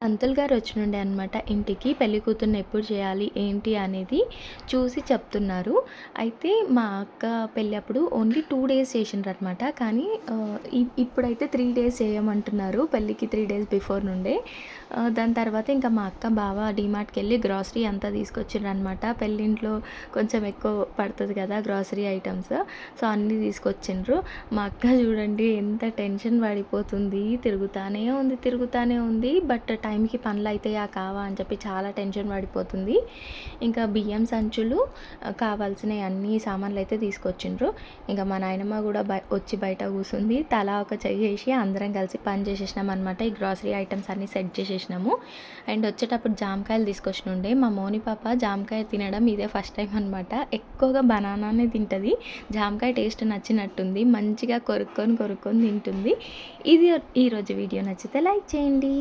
పంతులు గారు వచ్చినుండే అనమాట ఇంటికి. పెళ్లి కూతుర్ని ఎప్పుడు చేయాలి, ఏంటి అనేది చూసి చెప్తున్నారు. అయితే మా అక్క పెళ్ళి అప్పుడు ఓన్లీ 2 డేస్ చేసిండ్రనమాట. కానీ ఇప్పుడైతే 3 డేస్ చేయమంటున్నారు. పెళ్ళికి 3 డేస్ బిఫోర్ నుండే. దాని తర్వాత ఇంకా మా అక్క, బావ డీమార్ట్‌కెళ్ళి గ్రాసరీ అంతా తీసుకొచ్చిండ్రనమాట. పెళ్ళింట్లో కొంచెం ఎక్కువ పడతది కదా గ్రాసరీ ఐటెమ్స్. సో, అన్నీ తీసుకొచ్చిండ్రు. మా అక్క చూడండి ఎంత టెన్షన్ పడిపోతుంది. తిరుగుతానే ఉంది. బట్ టైంకి పనులయితాయా కావా అని చెప్పి చాలా టెన్షన్ పడిపోతుంది. ఇంకా బియ్యం సంచులు, కావాల్సినయి అన్నీ సామాన్లయితే తీసుకొచ్చిండ్రు. ఇంకా మా నాయనమ్మ కూడా వచ్చి బయట కూసుంది. తలా ఒక చెయ్యేసి అందరం కలిసి పని చేసేసినామనమాట. ఈ గ్రాసరీ ఐటమ్స్ అన్నీ సెట్ చేసేసినాము. అండ్ వచ్చేటప్పుడు జామకాయలు తీసుకొచ్చినుండే. మా మోని పాప జామకాయ తినడం ఇదే ఫస్ట్ టైం అనమాట. ఎక్కువగా బనానానే తింటది. జామకాయ టేస్ట్ నచ్చినట్టుంది. మంచిగా కొరుక్కొని తింటుంది. ఇది ఈరోజు వీడియో నచ్చితే లైక్ చేయండి.